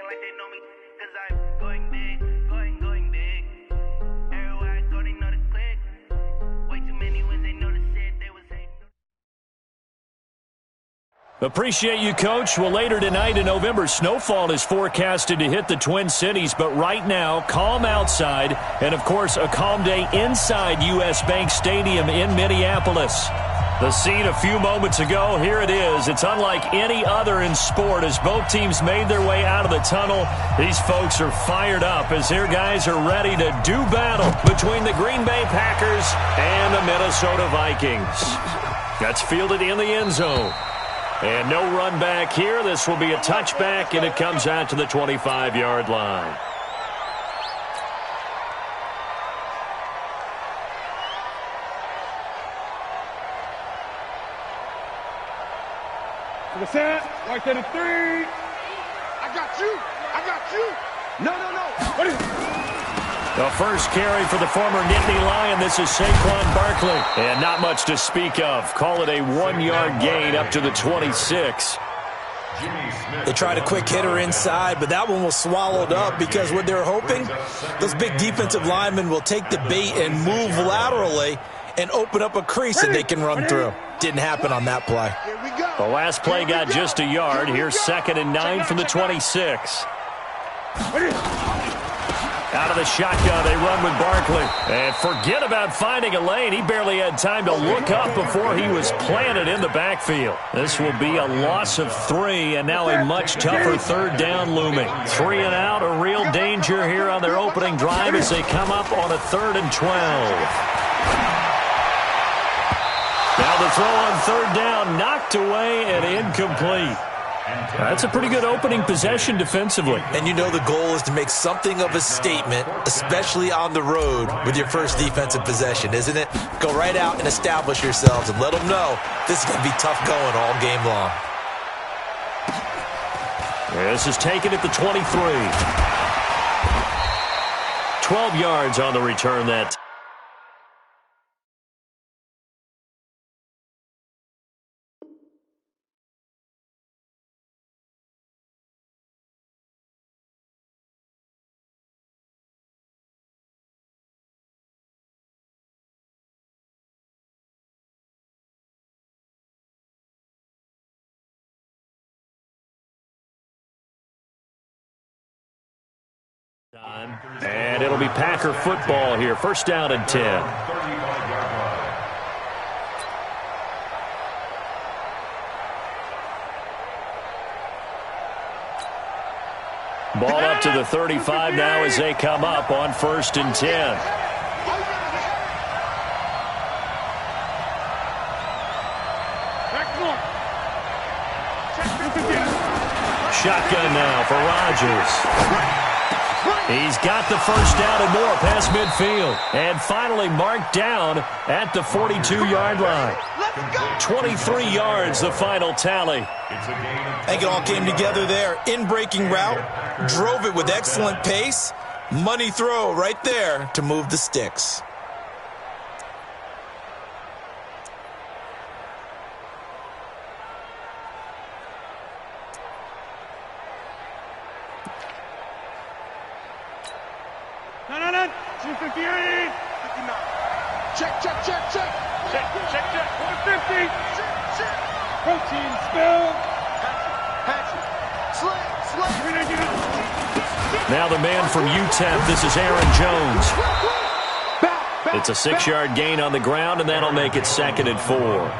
like they know me, 'cause I'm going big, going big. Everywhere I go, they know the click. Way too many wins, they know the shit, they was hating. Appreciate you, Coach. Well, later tonight in November, snowfall is forecasted to hit the Twin Cities, but right now, calm outside, and, of course, a calm day inside U.S. Bank Stadium in Minneapolis. The scene a few moments ago, here it is. It's unlike any other in sport as both teams made their way out of the tunnel. These folks are fired up as their guys are ready to do battle between the Green Bay Packers and the Minnesota Vikings. That's fielded in the end zone. And no run back here. This will be a touchback, and it comes out to the 25-yard line. To the set, right to the 3. I got you. No. What is it? The first carry for the former Nittany Lion. This is Saquon Barkley. And not much to speak of. Call it a 1-yard gain up to the 26. They tried a quick hitter inside, but that one was swallowed up because what they're hoping, those big defensive linemen will take the bait and move laterally and open up a crease that they can run through. Didn't happen on that play. The last play got just a yard. Here's 2nd and 9 from the 26. Out of the shotgun, they run with Barkley. And forget about finding a lane. He barely had time to look up before he was planted in the backfield. This will be a loss of 3, and now a much tougher 3rd down looming. 3 and out, a real danger here on their opening drive as they come up on a 3rd and 12. Now the throw on 3rd down, knocked away and incomplete. That's a pretty good opening possession defensively. And you know the goal is to make something of a statement, especially on the road with your first defensive possession, isn't it? Go right out and establish yourselves and let them know this is going to be tough going all game long. This is taken at the 23. 12 yards on the return that time. And it'll be Packer football here. 1st down and 10. Ball up to the 35 now as they come up on 1st and 10. Shotgun now for Rodgers. He's got the 1st down and more past midfield. And finally marked down at the 42-yard line. 23 yards, the final tally. I think it all came together there. In-breaking route, drove it with excellent pace. Money throw right there to move the sticks. No. 258. 59. Check. 150. Check. Protein spill. Patch. Now the man from UTEP, this is Aaron Jones. It's a 6-yard gain on the ground, and that'll make it 2nd and 4.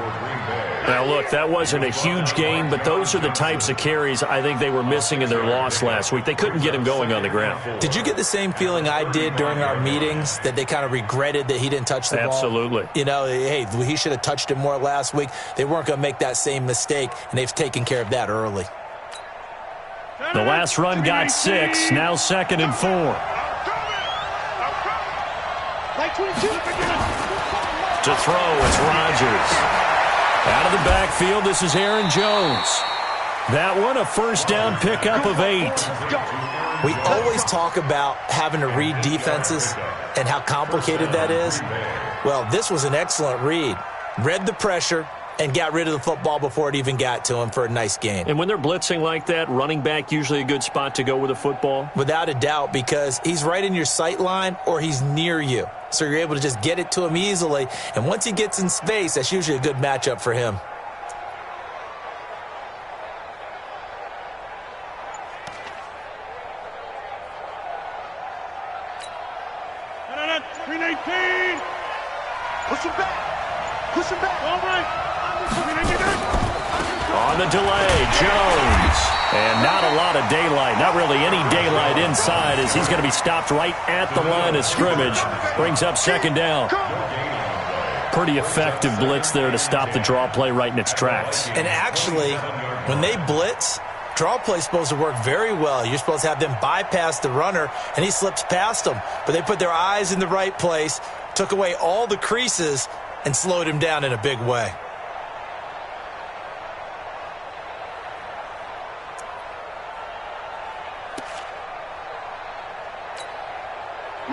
Now, look, that wasn't a huge gain, but those are the types of carries I think they were missing in their loss last week. They couldn't get him going on the ground. Did you get the same feeling I did during our meetings, that they kind of regretted that he didn't touch the ball? Absolutely. You know, hey, he should have touched it more last week. They weren't going to make that same mistake, and they've taken care of that early. The last run got 6, now 2nd and 4. To throw, it's Rodgers. Out of the backfield, this is Aaron Jones. That one, a 1st down pickup of 8. We always talk about having to read defenses and how complicated that is. Well, this was an excellent read. Read the pressure, and got rid of the football before it even got to him for a nice gain. And when they're blitzing like that, running back usually a good spot to go with the football? Without a doubt, because he's right in your sight line or he's near you. So you're able to just get it to him easily. And once he gets in space, that's usually a good matchup for him. Push him back. Push him back. All right. On the delay, Jones. And not a lot of daylight. Not really any daylight inside as he's going to be stopped right at the line of scrimmage. Brings up second down. Pretty effective blitz there to stop the draw play right in its tracks. And actually, when they blitz, draw play is supposed to work very well. You're supposed to have them bypass the runner, and he slips past them. But they put their eyes in the right place, took away all the creases, and slowed him down in a big way.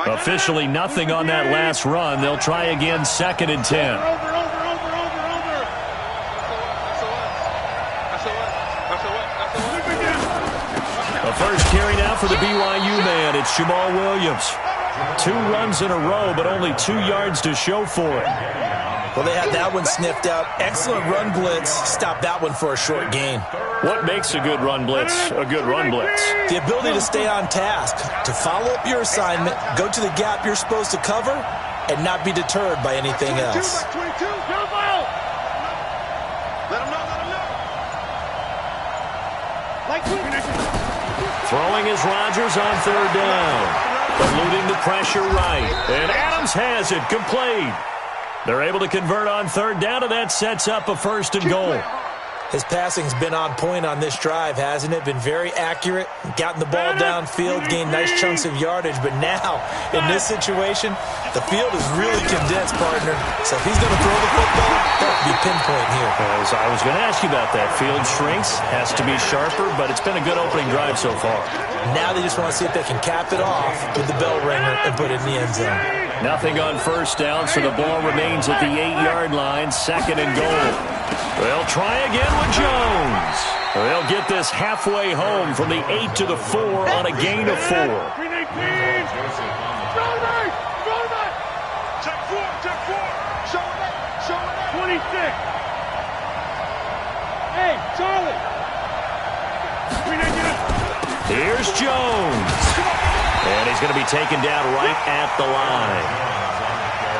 Officially nothing on that last run. They'll try again, 2nd and 10. A first carry now for the BYU man. It's Jamal Williams. 2 runs in a row, but only 2 yards to show for it. Well, they had that one sniffed out. Excellent run blitz. Stopped that one for a short gain. What makes a good run blitz a good run blitz? The ability to stay on task, to follow up your assignment, go to the gap you're supposed to cover, and not be deterred by anything else. Throwing is Rodgers on 3rd down. Eluding the pressure right. And Adams has it, complete. They're able to convert on 3rd down, and that sets up a 1st and goal. His passing's been on point on this drive, hasn't it? Been very accurate, gotten the ball downfield, gained nice chunks of yardage. But now, in this situation, the field is really condensed, partner. So if he's going to throw the football, that would be pinpoint here. As I was going to ask you about that. Field shrinks, has to be sharper, but it's been a good opening drive so far. Now they just want to see if they can cap it off with the bell ringer and put it in the end zone. Nothing on 1st down, so the ball remains at the 8-yard line, 2nd and goal. They'll try again with Jones. They'll get this halfway home from the 8 to the 4 on a gain of 4. Check 4. Show it. 26. Hey, Charlie. Here's Jones. And he's going to be taken down right at the line.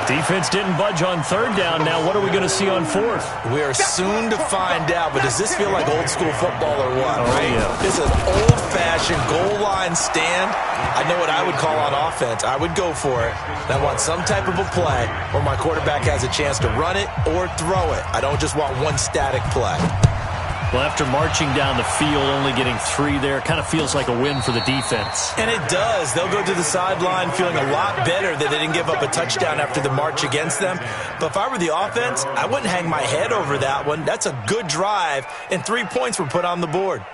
Defense didn't budge on 3rd down. Now what are we going to see on 4th? We are soon to find out, but does this feel like old school football or what? Oh, right? Yeah. This is an old-fashioned goal line stand. I know what I would call on offense. I would go for it. And I want some type of a play where my quarterback has a chance to run it or throw it. I don't just want one static play. Well, after marching down the field, only getting 3 there, kind of feels like a win for the defense. And it does. They'll go to the sideline feeling a lot better that they didn't give up a touchdown after the march against them. But if I were the offense, I wouldn't hang my head over that one. That's a good drive, and 3 points were put on the board.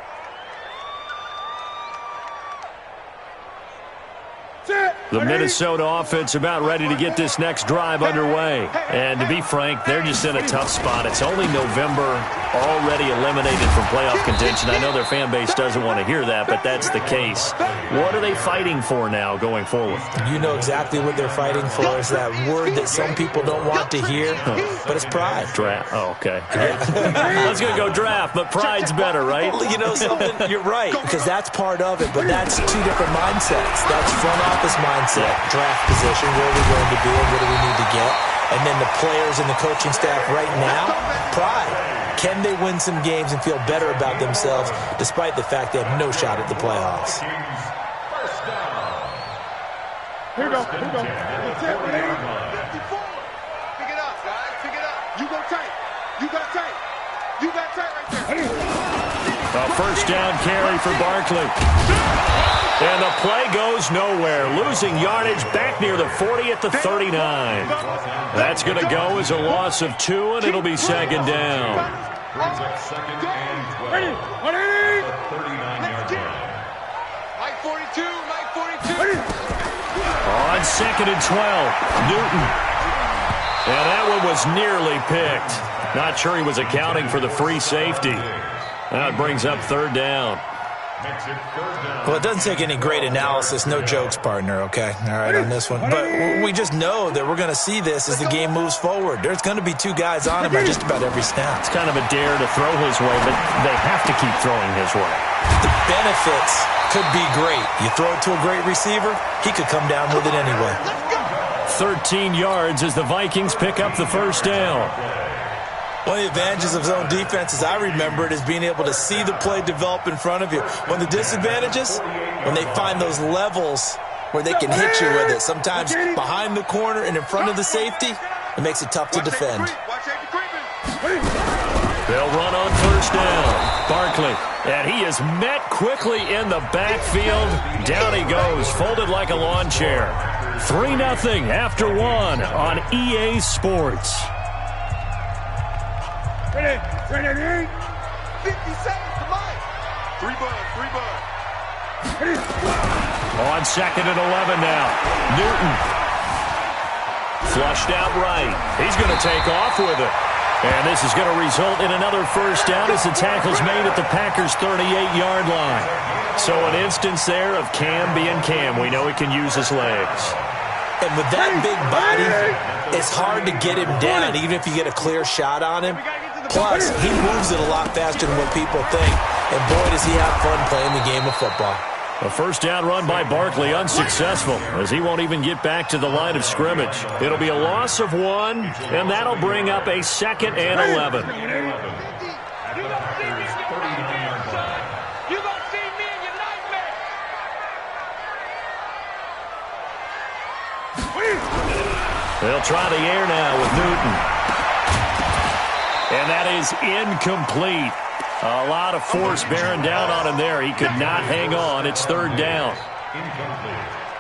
The Minnesota offense about ready to get this next drive underway. And to be frank, they're just in a tough spot. It's only November, already eliminated from playoff contention. I know their fan base doesn't want to hear that, but that's the case. What are they fighting for now going forward? You know exactly what they're fighting for. Is that word that some people don't want to hear, but it's pride. Draft. Oh, okay. I was going to go draft, but pride's better, right? Well, you know something? You're right, because that's part of it, but that's 2 different mindsets. That's front office mindset, draft position, where are we going to be and what do we need to get? And then the players and the coaching staff right now, pride. Can they win some games and feel better about themselves despite the fact they have no shot at the playoffs? Here we go. That's it, man. 54. Pick it up, guys. Pick it up. You go tight. You got tight. You got tight right there. A first down carry for Barkley. And the play goes nowhere. Losing yardage back near the 40 at the 39. That's going to go as a loss of 2, and it'll be 2nd down. Ready. 39 42. On 2nd and 12, Newton. And that one was nearly picked. Not sure he was accounting for the free safety. That brings up third down. Well, it doesn't take any great analysis. No jokes, partner, okay? All right, on this one. But we just know that we're going to see this as the game moves forward. There's going to be two guys on him at just about every snap. It's kind of a dare to throw his way, but they have to keep throwing his way. The benefits could be great. You throw it to a great receiver, he could come down with it anyway. 13 yards as the Vikings pick up the first down. One of the advantages of zone defense, as I remember it, is being able to see the play develop in front of you. One of the disadvantages, when they find those levels where they can hit you with it, sometimes behind the corner and in front of the safety, it makes it tough to defend. They'll run on first down. Barkley, and he is met quickly in the backfield. Down he goes, folded like a lawn chair. 3-0 after one on EA Sports. 50 seconds to mine. Three bud. On second and 11 now. Newton. Flushed out right. He's going to take off with it. And this is going to result in another first down as the tackle's made at the Packers' 38-yard line. So an instance there of Cam being Cam. We know he can use his legs. And with that big body, it's hard to get him down, even if you get a clear shot on him. Plus, he moves it a lot faster than what people think. And boy, does he have fun playing the game of football. A first down run by Barkley unsuccessful as he won't even get back to the line of scrimmage. It'll be a loss of 1, and that'll bring up a 2nd and 11. They'll try the air now with Newton. And that is incomplete. A lot of force bearing down on him there. He could not hang on. It's third down.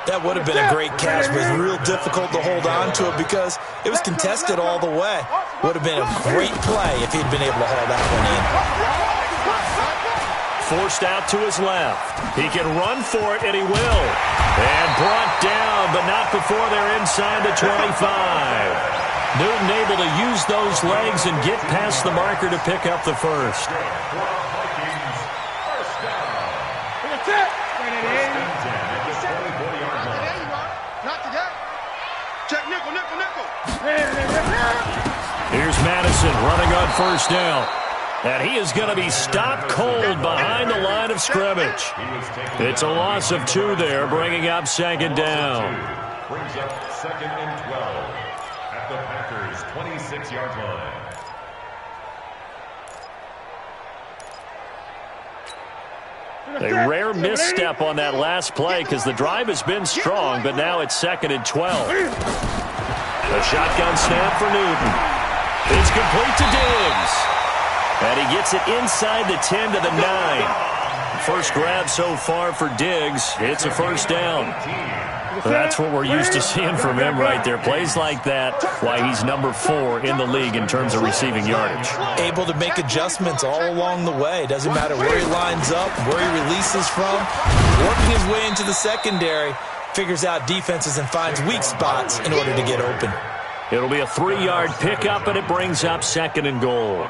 That would have been a great catch, but it's real difficult to hold on to it because it was contested all the way. Would have been a great play if he'd been able to haul that one in. Forced out to his left. He can run for it, and he will. And brought down, but not before they're inside the 25. Newton able to use those legs and get past the marker to pick up the first. Here's Madison running on first down. And he is going to be stopped cold behind the line of scrimmage. It's a loss of 2 there, bringing up second down. Brings up 2nd and 12 at the Packers' 26-yard line. A rare misstep on that last play because the drive has been strong, but now it's 2nd and 12. A shotgun snap for Newton. It's complete to Diggs. And he gets it inside the 10 to the 9. First grab so far for Diggs. It's a first down. That's what we're used to seeing from him right there. Plays like that, why he's number 4 in the league in terms of receiving yardage. Able to make adjustments all along the way. Doesn't matter where he lines up, where he releases from. Working his way into the secondary, figures out defenses and finds weak spots in order to get open. It'll be a 3-yard pickup, and it brings up 2nd and goal.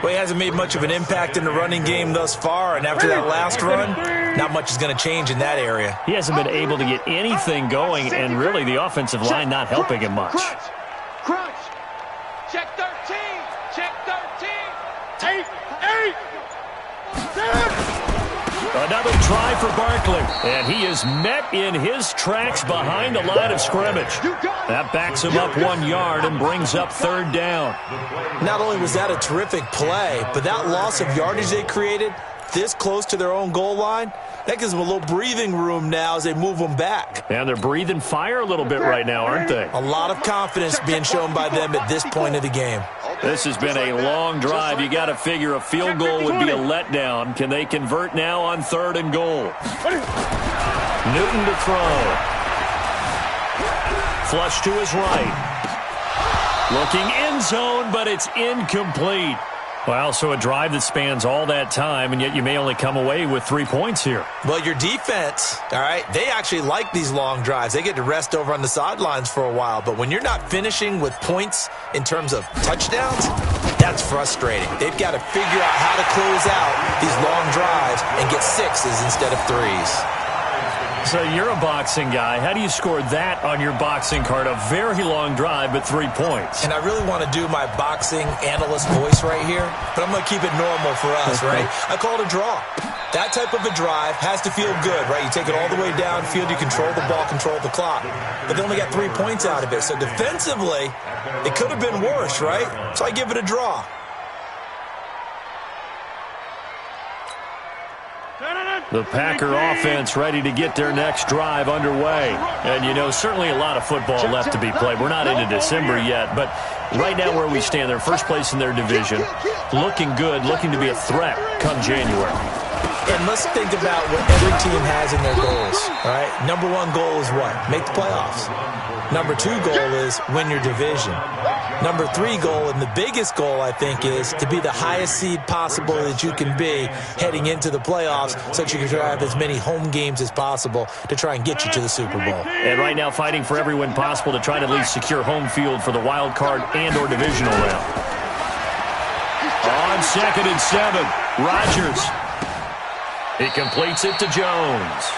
Well, he hasn't made much of an impact in the running game thus far, and after that last run, not much is going to change in that area. He hasn't been able to get anything going, and really the offensive line not helping him much. Crunch. Check 13. Check 13. 8. Another try for Barkley, and he is met in his tracks behind the line of scrimmage. That backs him up 1 yard and brings up third down. Not only was that a terrific play, but that loss of yardage they created this close to their own goal line, that gives them a little breathing room now as they move them back. And they're breathing fire a little bit right now, aren't they? A lot of confidence being shown by them at this point of the game. This has been a long drive. You got to figure a field goal would be a letdown. Can they convert now on 3rd and goal? Newton to throw. Flush to his right. Looking end zone, but it's incomplete. Well, so a drive that spans all that time, and yet you may only come away with 3 points here. Well, your defense, all right, they actually like these long drives. They get to rest over on the sidelines for a while. But when you're not finishing with points in terms of touchdowns, that's frustrating. They've got to figure out how to close out these long drives and get 6s instead of 3s. So you're a boxing guy. How do you score that on your boxing card? A very long drive, but 3 points. And I really want to do my boxing analyst voice right here, but I'm going to keep it normal for us, right? I call it a draw. That type of a drive has to feel good, right? You take it all the way downfield, you control the ball, control the clock. But they only got 3 points out of it. So defensively, it could have been worse, right? So I give it a draw. The Packer offense ready to get their next drive underway. And, you know, certainly a lot of football left to be played. We're not into December yet, but right now where we stand, they're first place in their division, looking good, looking to be a threat come January. And let's think about what every team has in their goals, all right? Number 1 goal is what? Make the playoffs. Number 2 goal is win your division. Number 3 goal, and the biggest goal, I think, is to be the highest seed possible that you can be heading into the playoffs so that you can have as many home games as possible to try and get you to the Super Bowl. And right now fighting for every win possible to try to at least secure home field for the wild card and or divisional round. On 2nd and 7, Rodgers. He completes it to Jones.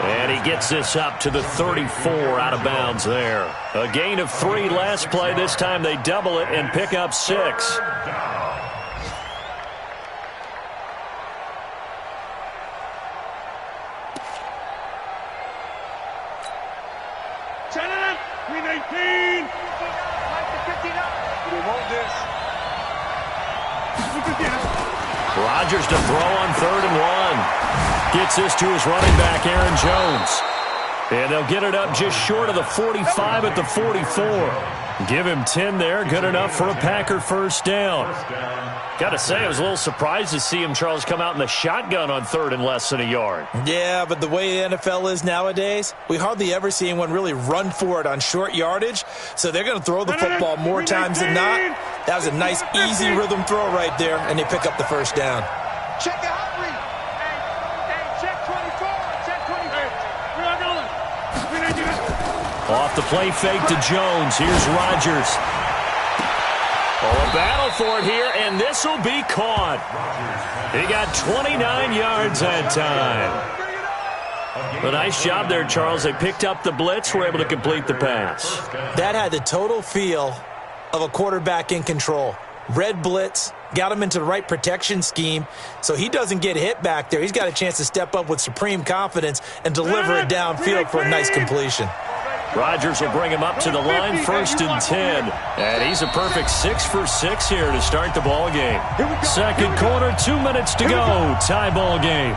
And he gets this up to the 34 out of bounds there. A gain of 3 last play. This time they double it and pick up 6. Rodgers to throw on 3rd and 1. Gets this to his running back, Aaron Jones. And they'll get it up just short of the 45 at the 44. Give him 10 there. Good enough for a Packer first down. Got to say, I was a little surprised to see him, Charles, come out in the shotgun on 3rd and less than a yard. Yeah, but the way the NFL is nowadays, we hardly ever see anyone really run for it on short yardage. So they're going to throw the football more times than not. That was a nice, easy rhythm throw right there, and they pick up the first down. Check it out, Reed. Hey, check 24. Check 24. We are going. Off the play fake to Jones. Here's Rodgers. Oh, a battle for it here, and this will be caught. He got 29 yards that time. A nice job there, Charles. They picked up the blitz, were able to complete the pass. That had the total feel of a quarterback in control. Red blitz, got him into the right protection scheme, so he doesn't get hit back there. He's got a chance to step up with supreme confidence and deliver it downfield for a nice completion. Rodgers will bring him up to the line, 1st and 10. And he's a perfect 6 for 6 here to start the ball game. 2nd quarter, 2 minutes to go. Tie ball game.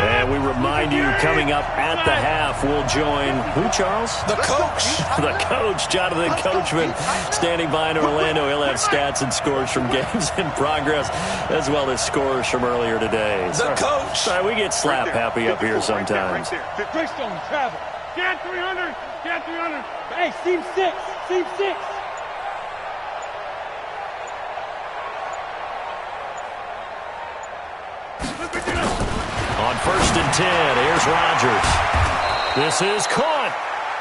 And we remind you, coming up at the half, we'll join who, Charles? The coach. The coach, Jonathan Coachman, standing by in Orlando. He'll have stats and scores from games in progress, as well as scores from earlier today. The coach. Sorry, we get slap happy up here sometimes. Greystone, travel. Get 300. Get 300. Hey, seam 6. Seam 6. On 1st and 10, here's Rodgers. This is caught,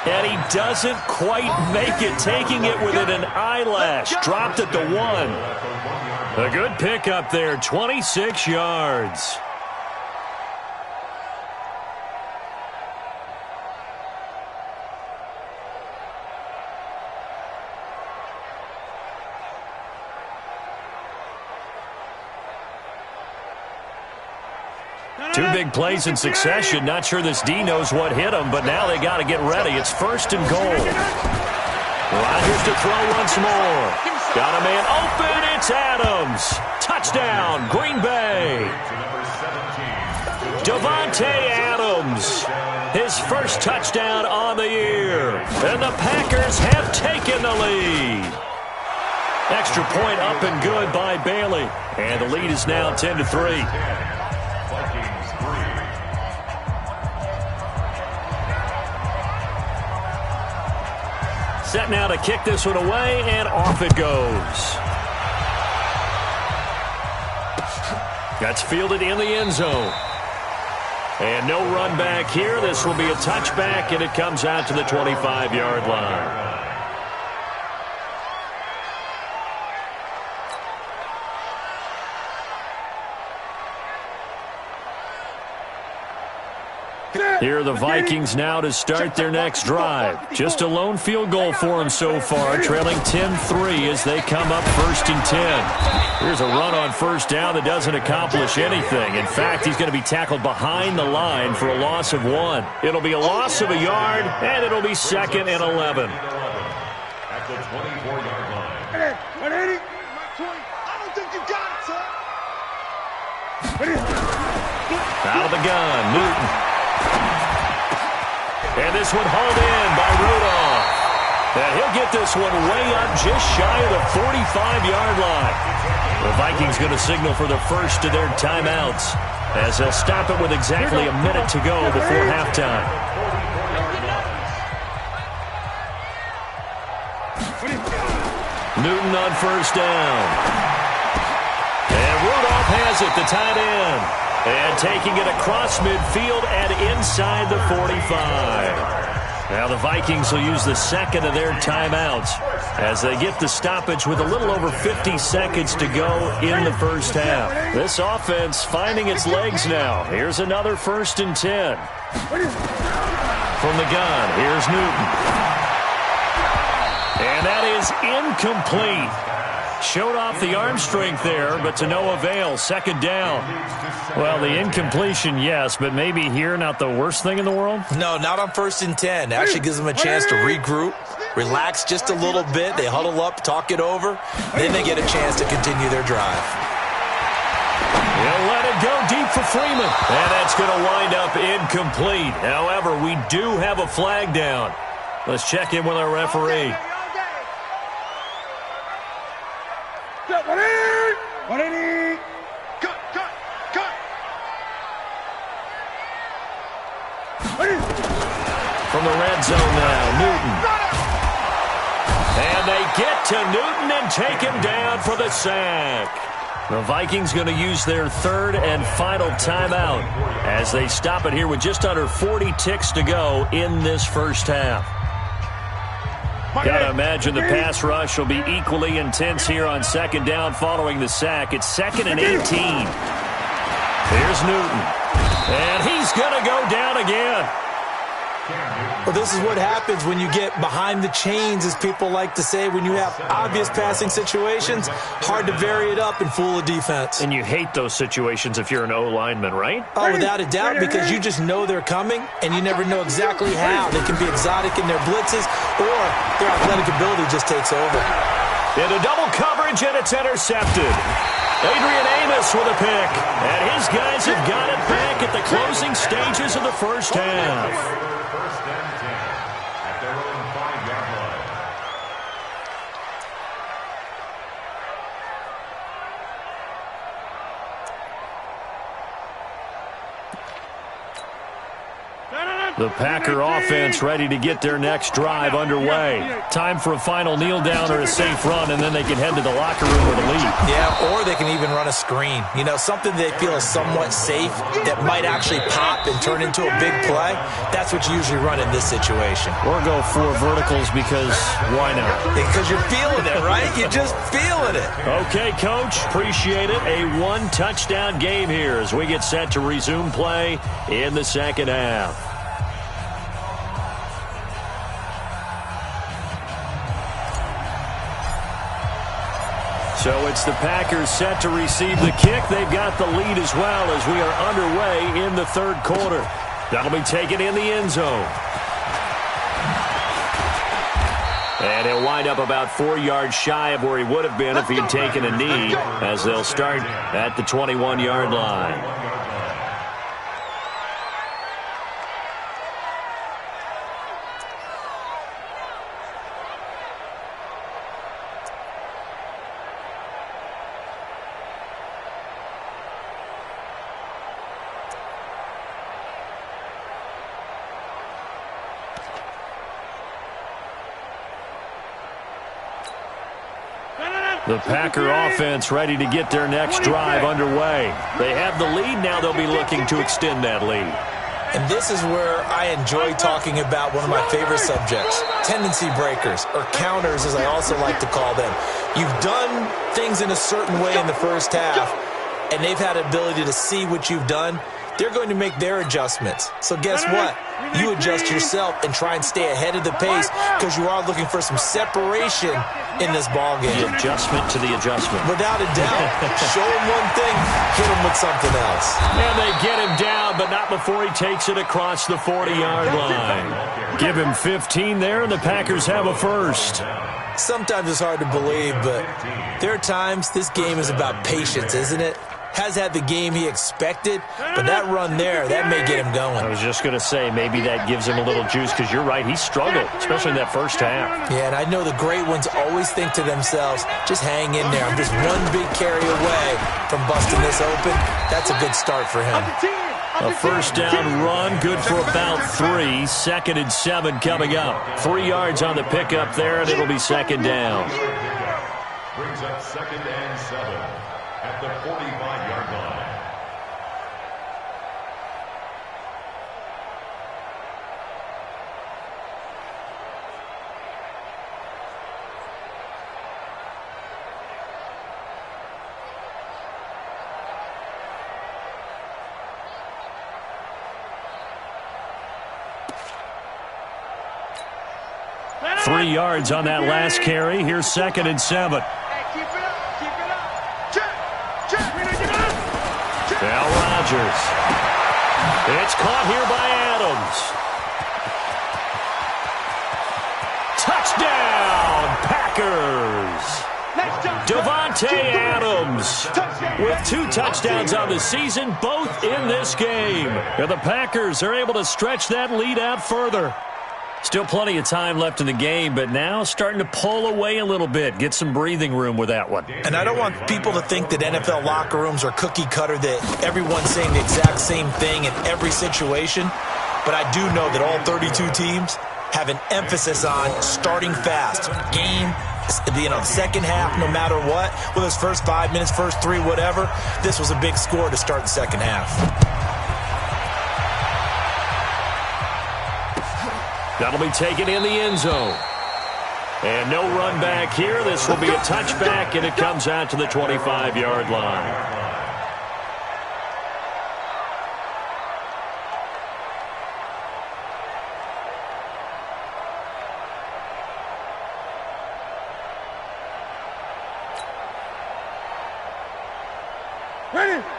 and he doesn't quite make it, taking it within an eyelash. Dropped at the 1. A good pickup there, 26 yards. Two big plays in succession. Not sure this D knows what hit him, but now they got to get ready. It's 1st and goal. Rodgers to throw once more. Got a man open. It's Adams. Touchdown, Green Bay. Davante Adams. His first touchdown on the year. And the Packers have taken the lead. Extra point up and good by Bailey. And the lead is now 10-3. Set now to kick this one away, and off it goes. That's fielded in the end zone. And no run back here. This will be a touchback, and it comes out to the 25-yard line. Here are the Vikings now to start their next drive. Just a lone field goal for them so far, trailing 10-3 as they come up 1st and 10. Here's a run on first down that doesn't accomplish anything. In fact, he's going to be tackled behind the line for a loss of 1. It'll be a loss of a yard, and it'll be 2nd and 11. At the 24-yard line. 180. I don't think you got it, son. Out of the gun, Newton. And this one hauled in by Rudolph. And he'll get this one way up just shy of the 45-yard line. The Vikings going to signal for the first of their timeouts as they'll stop it with exactly a minute to go before halftime. Newton on first down. And Rudolph has it, the tight end. And taking it across midfield and inside the 45. Now the Vikings will use the second of their timeouts as they get the stoppage with a little over 50 seconds to go in the first half. This offense finding its legs now. Here's another 1st and 10. From the gun, here's Newton. And that is incomplete. Showed off the arm strength there, but to no avail. 2nd down. Well, the incompletion, yes, but maybe here not the worst thing in the world? No, not on 1st and 10. Actually gives them a chance to regroup, relax just a little bit. They huddle up, talk it over. Then they get a chance to continue their drive. He'll let it go deep for Freeman. And that's going to wind up incomplete. However, we do have a flag down. Let's check in with our referee. 180. Cut. From the red zone now, Newton. And they get to Newton and take him down for the sack. The Vikings going to use their 3rd and final timeout as they stop it here with just under 40 ticks to go in this first half. Got to imagine the pass rush will be equally intense here on 2nd down following the sack. It's 2nd and 18. Here's Newton. And he's going to go down again. Well, this is what happens when you get behind the chains, as people like to say. When you have obvious passing situations, hard to vary it up and fool a defense. And you hate those situations if you're an O-lineman, right? Oh, without a doubt, because you just know they're coming, and you never know exactly how. They can be exotic in their blitzes, or their athletic ability just takes over. Into double coverage, and it's intercepted. Adrian Amos with a pick. And his guys have got it back at the closing stages of the first half. 1st and 10 at their own 5-yard line. The Packer offense ready to get their next drive underway. Time for a final kneel down or a safe run, and then they can head to the locker room with a lead. Yeah, or they can even run a screen. You know, something they feel is somewhat safe that might actually pop and turn into a big play. That's what you usually run in this situation. Or go 4 verticals because why not? Because you're feeling it, right? You're just feeling it. Okay, Coach. Appreciate it. A 1-touchdown game here as we get set to resume play in the second half. So it's the Packers set to receive the kick. They've got the lead as well as we are underway in the 3rd quarter. That'll be taken in the end zone. And he'll wind up about 4 yards shy of where he would have been if he'd taken a knee, as they'll start at the 21-yard line. The Packer offense ready to get their next drive underway. They have the lead. Now they'll be looking to extend that lead. And this is where I enjoy talking about one of my favorite subjects, tendency breakers, or counters as I also like to call them. You've done things in a certain way in the first half, and they've had the ability to see what you've done. They're going to make their adjustments. So guess what? You adjust yourself and try and stay ahead of the pace because you are looking for some separation in this ballgame. The adjustment to the adjustment. Without a doubt. Show him one thing, hit him with something else. And they get him down, but not before he takes it across the 40-yard line. Give him 15 there, and the Packers have a first. Sometimes it's hard to believe, but there are times this game is about patience, isn't it? Has had the game he expected, but that run there, that may get him going. I was just going to say, maybe that gives him a little juice, because you're right, he struggled, especially in that first half. Yeah, and I know the great ones always think to themselves, just hang in there. I'm just one big carry away from busting this open. That's a good start for him. A first down run, good for about 3. 2nd and 7 coming up. 3 yards on the pickup there, and it'll be second down. Brings up 2nd and 7 at the 45-yard line. Three yards on that last carry. Here's 2nd and 7. Now Rodgers. It's caught here by Adams. Touchdown, Packers. Davante Adams with 2 touchdowns on the season, both in this game. And the Packers are able to stretch that lead out further. Still plenty of time left in the game, but now starting to pull away a little bit, get some breathing room with that one. And I don't want people to think that NFL locker rooms are cookie cutter, that everyone's saying the exact same thing in every situation. But I do know that all 32 teams have an emphasis on starting fast. Game, second half, no matter what, whether it's first 5 minutes, first 3, whatever. This was a big score to start the second half. That'll be taken in the end zone. And no run back here. This will be a touchback, and it comes out to the 25-yard line.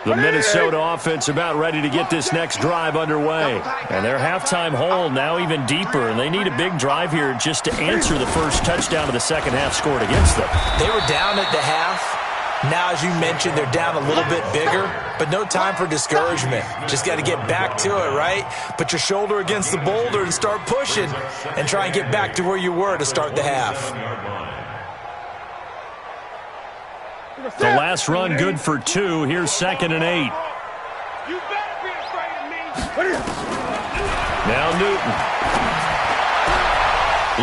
The Minnesota offense about ready to get this next drive underway. And their halftime hole now even deeper, and they need a big drive here just to answer the first touchdown of the second half scored against them. They were down at the half. Now, as you mentioned, they're down a little bit bigger, but no time for discouragement. Just got to get back to it, right? Put your shoulder against the boulder and start pushing and try and get back to where you were to start the half. The last run good for 2. Here's 2nd and 8. You better be afraid of me. Now Newton.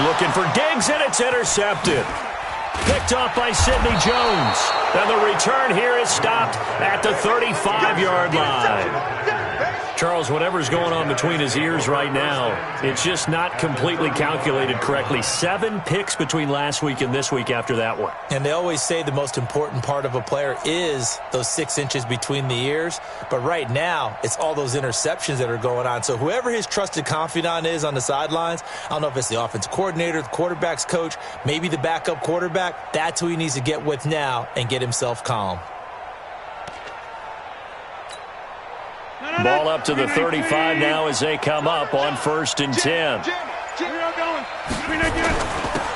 Looking for Diggs, and it's intercepted. Picked off by Sidney Jones. And the return here is stopped at the 35-yard line. Charles, whatever's going on between his ears right now, it's just not completely calculated correctly. 7 picks between last week and this week after that one. And they always say the most important part of a player is those 6 inches between the ears. But right now, it's all those interceptions that are going on. So whoever his trusted confidant is on the sidelines, I don't know if it's the offensive coordinator, the quarterback's coach, maybe the backup quarterback, that's who he needs to get with now and get himself calm. Ball up to the 35 now as they come up on 1st and 10.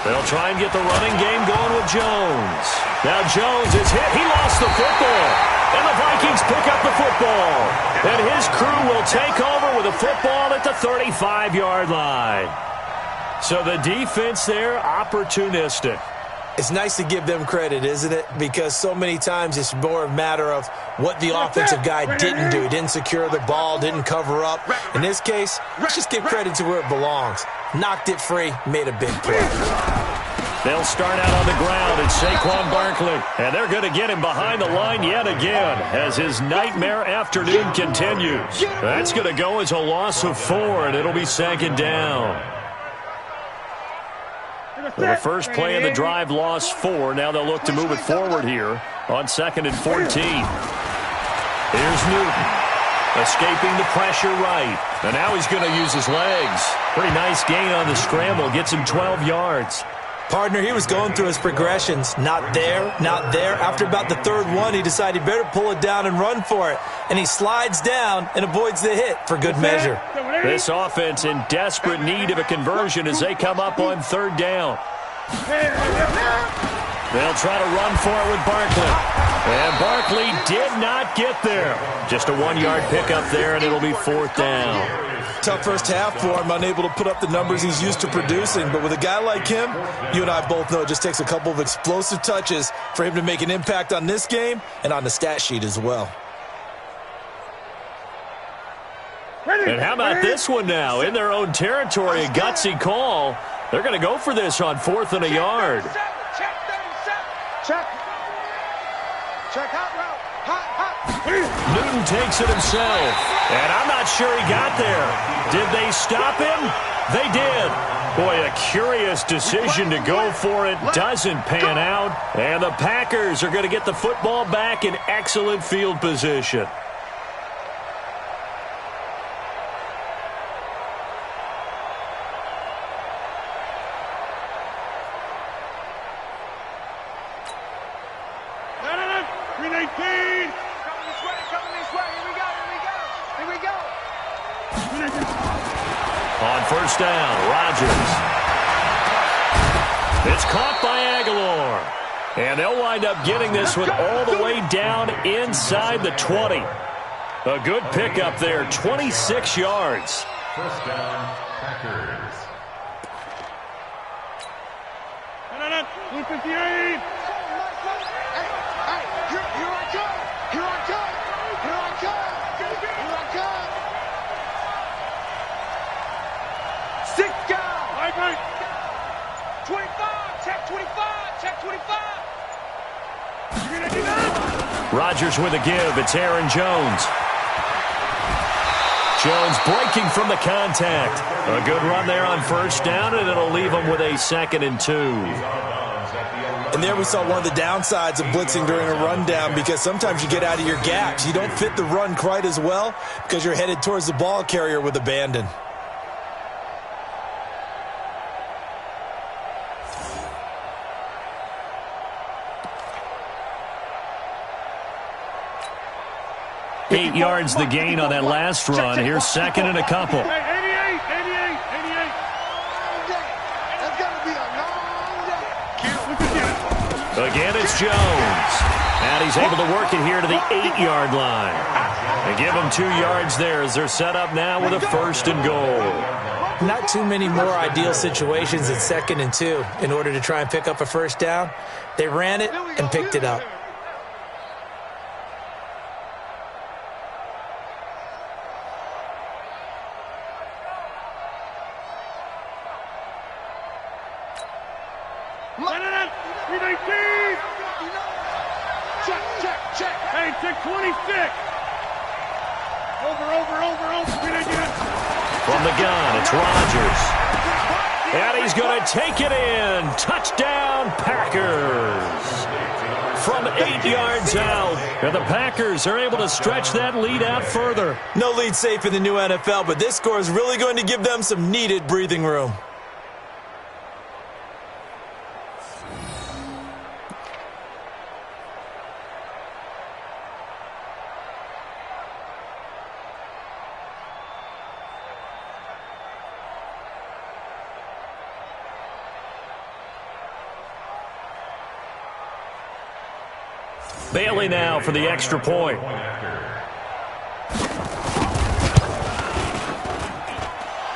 They'll try and get the running game going with Jones. Now Jones is hit. He lost the football. And the Vikings pick up the football. And his crew will take over with a football at the 35-yard line. So the defense there, opportunistic. It's nice to give them credit, isn't it? Because so many times it's more a matter of what the offensive guy didn't do. Didn't secure the ball, didn't cover up. In this case, let's just give credit to where it belongs. Knocked it free, made a big play. They'll start out on the ground. It's Saquon Barkley. And they're going to get him behind the line yet again as his nightmare afternoon continues. That's going to go as a loss of 4, and it'll be 2nd down. Well, the first play of the drive lost 4. Now they'll look to move it forward here on 2nd and 14. Here's Newton, escaping the pressure right. And now he's going to use his legs. Pretty nice gain on the scramble. Gets him 12 yards. Partner, he was going through his progressions. Not there, not there. After about the 3rd one, he decided he better pull it down and run for it. And he slides down and avoids the hit for good measure. This offense in desperate need of a conversion as they come up on 3rd down. They'll try to run for it with Barkley. And Barkley did not get there. Just a 1-yard pickup there, and it'll be 4th down. Tough first half for him, unable to put up the numbers he's used to producing. But with a guy like him, you and I both know it just takes a couple of explosive touches for him to make an impact on this game and on the stat sheet as well. And how about this one now? In their own territory, a gutsy call. They're going to go for this on 4th and a yard. Check. Check hot route. Hot. Newton takes it himself. And I'm not sure he got there. Did they stop him? They did. Boy, a curious decision to go for it. Doesn't pan out. And the Packers are going to get the football back in excellent field position. On 1st down, Rodgers. It's caught by Aguilar. And they'll wind up getting this one all the way down inside the 20. A good pickup there, 26 yards. 1st down, Packers. 158. Rodgers with a give. It's Aaron Jones. Jones breaking from the contact. A good run there on 1st down, and it'll leave him with a 2nd and 2. And there we saw one of the downsides of blitzing during a rundown, because sometimes you get out of your gaps. You don't fit the run quite as well because you're headed towards the ball carrier with abandon. Eight yards the gain on that last run. Here's 2nd and a couple. 88. That's got to be a long day. Again, it's Jones. And he's able to work it here to the 8-yard line. And give him 2 yards there as they're set up now with a 1st and goal. Not too many more ideal situations at 2nd and 2 in order to try and pick up a 1st down. They ran it and picked it up. Check. Hey, check 26. Over. From the gun, it's Rodgers. And he's going to take it in. Touchdown, Packers. From 8 yards out. And the Packers are able to stretch that lead out further. No lead safe in the new NFL, but this score is really going to give them some needed breathing room. Bailey now for the extra point.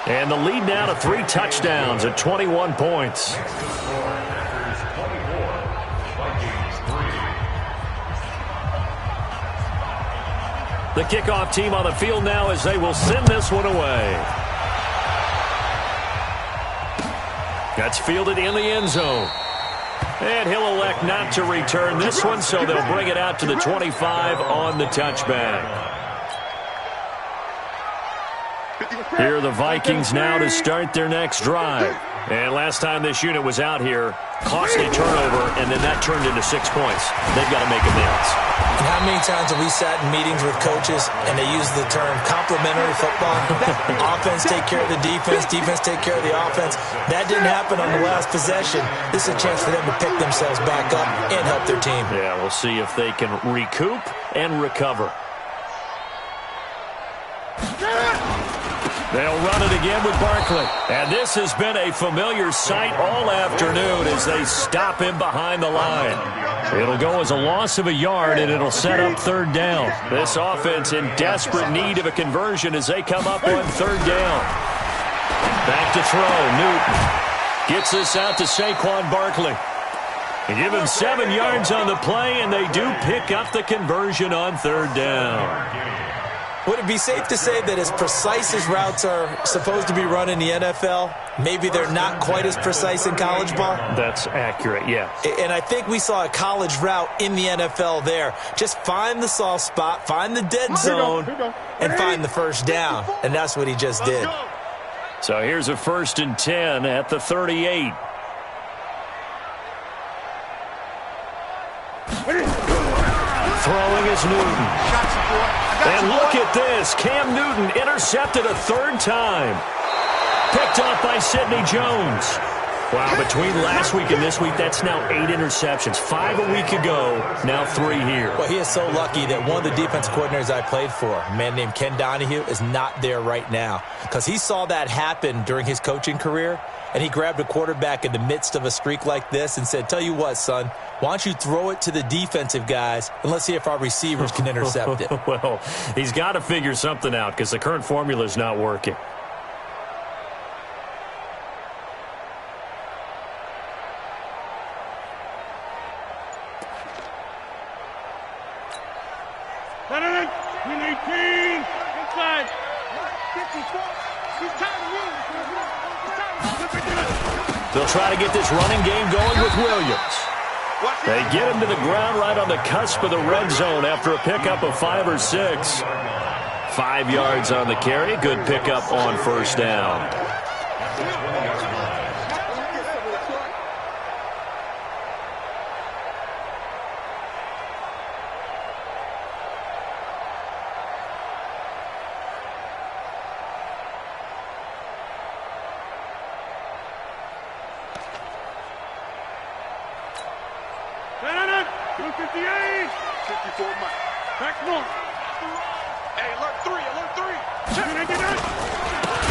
And the lead now to 3 touchdowns at 21 points. The kickoff team on the field now as they will send this one away. That's fielded in the end zone. And he'll elect not to return this one, so they'll bring it out to the 25 on the touchback. Here are the Vikings now to start their next drive. And last time this unit was out here, costly turnover, and then that turned into 6 points. They've got to make amends. And how many times have we sat in meetings with coaches and they use the term complementary football? Offense take care of the defense, defense take care of the offense. That didn't happen on the last possession. This is a chance for them to pick themselves back up and help their team. Yeah, we'll see if they can recoup and recover. They'll run it again with Barkley. And this has been a familiar sight all afternoon as they stop him behind the line. It'll go as a loss of a yard, and it'll set up third down. This offense in desperate need of a conversion as they come up on third down. Back to throw. Newton gets this out to Saquon Barkley. They give him 7 yards on the play, and they do pick up the conversion on third down. Would it be safe to say that as precise as routes are supposed to be run in the NFL, maybe they're not quite as precise in college ball? That's accurate, yeah. And I think we saw a college route in the NFL there. Just find the soft spot, find the dead zone, and find the first down. And that's what he just did. So here's a 1st and 10 at the 38. Throwing is Newton. And look at this. Cam Newton intercepted a 3rd time. Picked off by Sidney Jones. Wow, between last week and this week, that's now 8 interceptions. 5 a week ago, now 3 here. Well, he is so lucky that one of the defense coordinators I played for, a man named Ken Donahue, is not there right now. Because he saw that happen during his coaching career, and he grabbed a quarterback in the midst of a streak like this and said, tell you what, son, why don't you throw it to the defensive guys, and let's see if our receivers can intercept it. Well, he's got to figure something out because the current formula is not working. They'll try to get this running game going with Williams. They get him to the ground right on the cusp of the red zone after a pickup of 5 or 6. 5 yards on the carry. Good pickup on first down.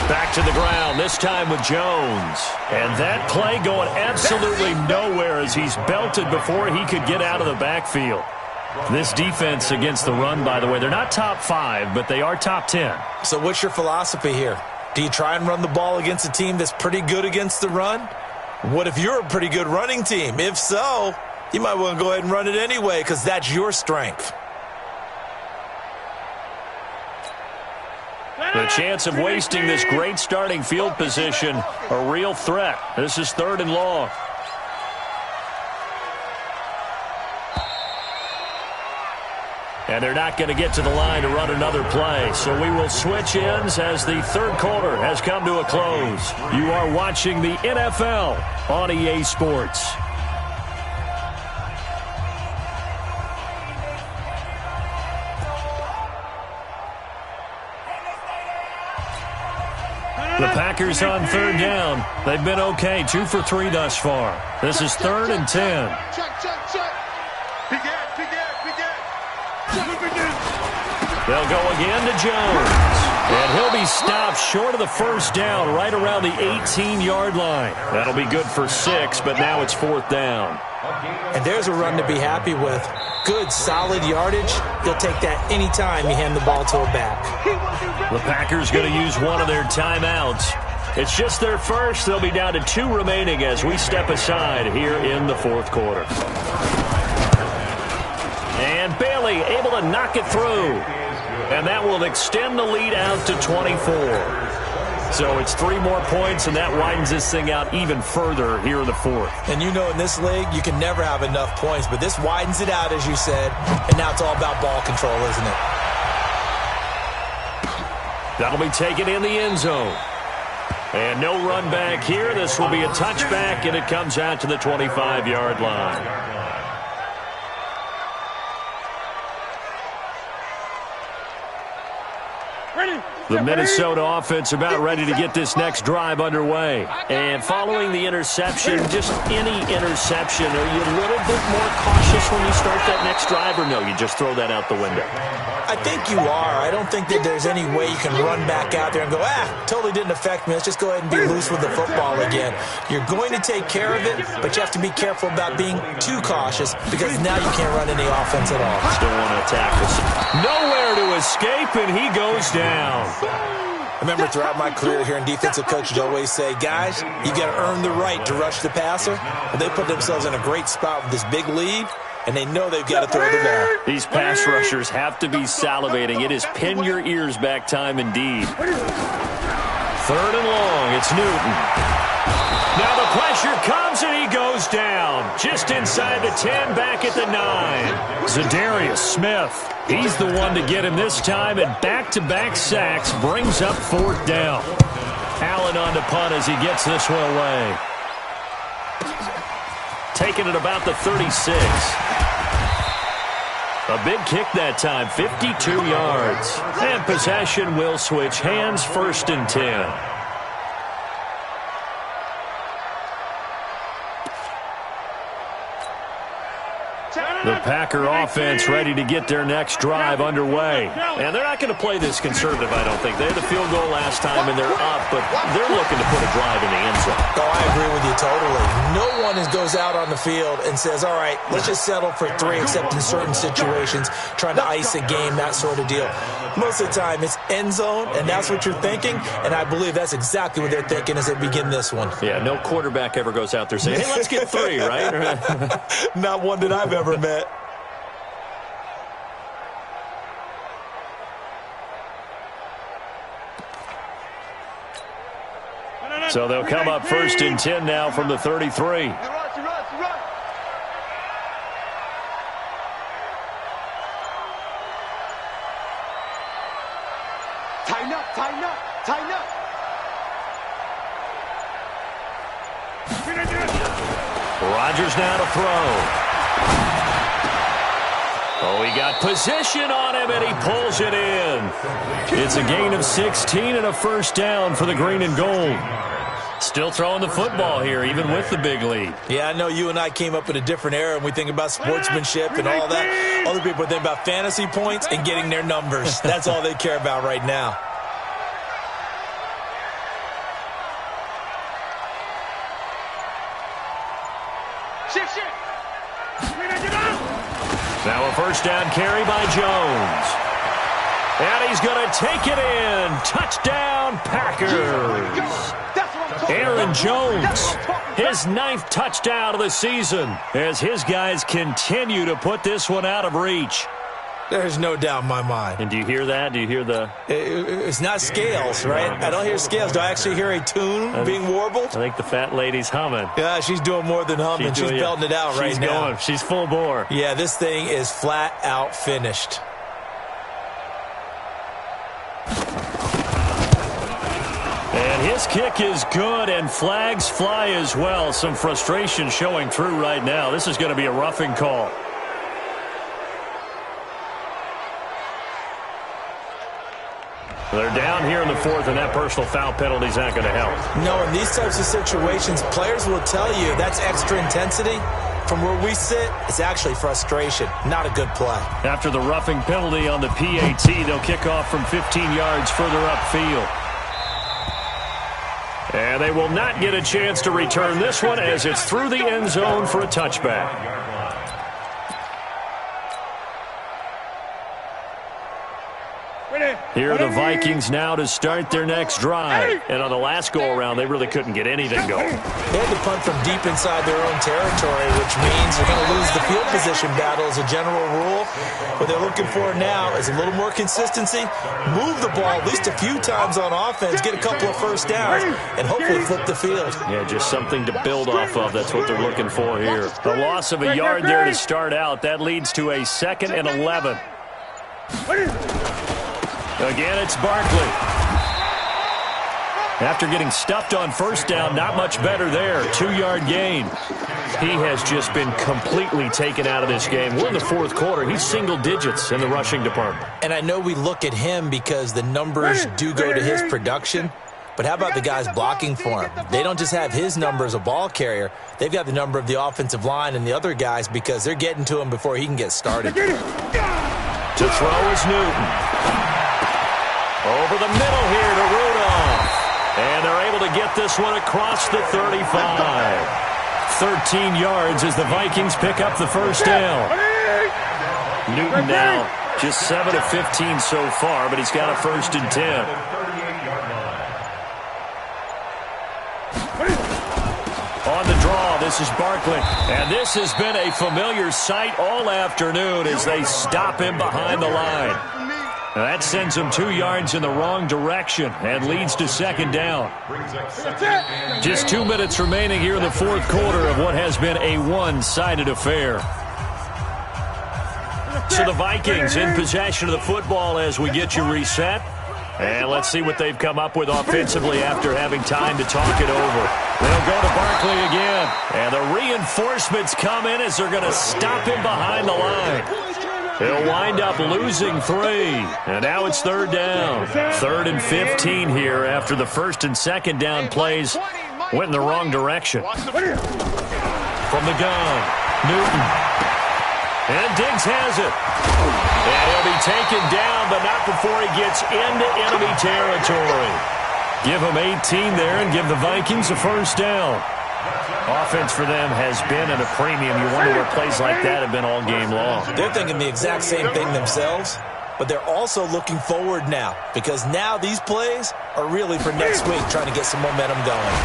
Back to the ground, this time with Jones. And that play going absolutely nowhere as he's belted before he could get out of the backfield. This defense against the run, by the way, they're not top 5, but they are top 10. So what's your philosophy here? Do you try and run the ball against a team that's pretty good against the run? What if you're a pretty good running team? If so, you might want to go ahead and run it anyway because that's your strength. The chance of wasting this great starting field position, a real threat. This is 3rd and long. And they're not going to get to the line to run another play. So we will switch ends as the 3rd quarter has come to a close. You are watching the NFL on EA Sports. The Packers on 3rd down. They've been okay, 2 for 3 thus far. This is 3rd and 10. They'll go again to Jones. And he'll be stopped short of the first down right around the 18-yard line. That'll be good for 6, but now it's 4th down. And there's a run to be happy with. Good, solid yardage. You'll take that anytime you hand the ball to a back. The Packers going to use one of their timeouts. It's just their first. They'll be down to 2 remaining as we step aside here in the 4th quarter. And Bailey able to knock it through. And that will extend the lead out to 24. So it's 3 more points, and that widens this thing out even further here in the fourth. And you know in this league, you can never have enough points, but this widens it out, as you said, and now it's all about ball control, isn't it? That'll be taken in the end zone. And no run back here. This will be a touchback, and it comes out to the 25-yard line. The Minnesota offense about ready to get this next drive underway. And following the interception, just any interception, are you a little bit more cautious when you start that next drive, or no, you just throw that out the window? I think you are. I don't think that there's any way you can run back out there and go, totally didn't affect me. Let's just go ahead and be loose with the football again. You're going to take care of it, but you have to be careful about being too cautious because now you can't run any offense at all. Still want to attack us. Nowhere to escape, and he goes down. I remember throughout my career here in defensive coach, I'd always say, guys, you got to earn the right to rush the passer. But they put themselves in a great spot with this big lead, and they know they've got to throw the ball. These pass rushers have to be salivating. It is pin your ears back time indeed. 3rd and long. It's Newton. Now the pressure comes, and he goes down. Just inside the 10, back at the 9. Zadarius Smith. He's the one to get him this time, and back-to-back sacks brings up 4th down. Allen on the punt as he gets this one away. Taking it about the 36. A big kick that time, 52 yards. And possession will switch hands, 1st and 10. The Packer offense ready to get their next drive underway. And they're not going to play this conservative, I don't think. They had the field goal last time, and they're up, but they're looking to put a drive in the end zone. Oh, I agree with you totally. No one goes out on the field and says, all right, let's just settle for 3, except in certain situations, trying to ice a game, that sort of deal. Most of the time, it's end zone, and that's what you're thinking, and I believe that's exactly what they're thinking as they begin this one. Yeah, no quarterback ever goes out there saying, hey, let's get 3, right? Not one that I've ever met. So they'll come up 1st and 10 now from the 33. Tighten up, tighten up, tighten up. Rodgers now to throw. Oh, he got position on him, and he pulls it in. It's a gain of 16 and a 1st down for the green and gold. Still throwing the football here, even with the big lead. Yeah, I know you and I came up in a different era, and we think about sportsmanship and all that. Other people think about fantasy points and getting their numbers. That's all they care about right now. Now a 1st down carry by Jones. And he's going to take it in. Touchdown, Packers. Aaron Jones, his 9th touchdown of the season, as his guys continue to put this one out of reach. There's no doubt in my mind. And do you hear that? Do you hear the... It's not scales, right? I don't hear scales. Do I actually hear a tune being warbled? I think the fat lady's humming. Yeah, she's doing more than humming. She's belting it out right now. She's going. She's full bore. Yeah, this thing is flat out finished. And his kick is good, and flags fly as well. Some frustration showing through right now. This is going to be a roughing call. They're down here in the 4th, and that personal foul penalty is not going to help. No, in these types of situations, players will tell you that's extra intensity. From where we sit, it's actually frustration. Not a good play. After the roughing penalty on the PAT, they'll kick off from 15 yards further upfield. And they will not get a chance to return this one as it's through the end zone for a touchback. Here are the Vikings now to start their next drive. And on the last go-around, they really couldn't get anything going. They had to punt from deep inside their own territory, which means they're going to lose the field position battle as a general rule. What they're looking for now is a little more consistency, move the ball at least a few times on offense, get a couple of first downs, and hopefully flip the field. Yeah, just something to build off of. That's what they're looking for here. A loss of a yard there to start out. That leads to a 2nd and 11. Again, it's Barkley. After getting stuffed on first down, not much better there. 2-yard gain. He has just been completely taken out of this game. We're in the fourth quarter. He's single digits in the rushing department. And I know we look at him because the numbers do go to his production. But how about the guys blocking for him? They don't just have his number as a ball carrier. They've got the number of the offensive line and the other guys because they're getting to him before he can get started. To throw is Newton. Over the middle here to Rudolph. And they're able to get this one across the 35. 13 yards as the Vikings pick up the first down. Newton now just 7 of 15 so far, but he's got a 1st and 10. On the draw, this is Barkley. And this has been a familiar sight all afternoon as they stop him behind the line. Now that sends him 2 yards in the wrong direction and leads to 2nd down. Just 2 minutes remaining here in the fourth quarter of what has been a one-sided affair. So the Vikings in possession of the football as we get you reset. And let's see what they've come up with offensively after having time to talk it over. They'll go to Barkley again. And the reinforcements come in as they're going to stop him behind the line. He'll wind up losing 3. And now it's 3rd down. 3rd and 15 here after the 1st and 2nd down plays went in the wrong direction. From the gun, Newton. And Diggs has it. And he'll be taken down, but not before he gets into enemy territory. Give him 18 there and give the Vikings a 1st down. Offense for them has been at a premium. You wonder where plays like that have been all game long. They're thinking the exact same thing themselves, but they're also looking forward now because now these plays are really for next week, trying to get some momentum going.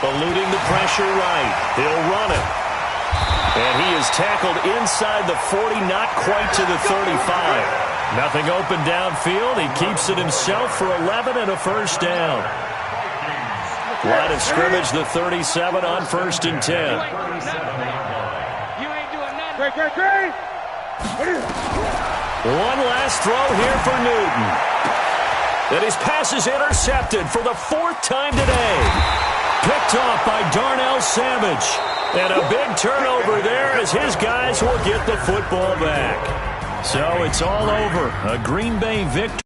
Eluding the pressure right. He'll run it. And he is tackled inside the 40, not quite to the 35. Nothing open downfield. He keeps it himself for 11 and a 1st down. Line of scrimmage, the 37 on 1st and 10. One last throw here for Newton. And his pass is intercepted for the 4th time today. Picked off by Darnell Savage. And a big turnover there as his guys will get the football back. So it's all over. A Green Bay victory.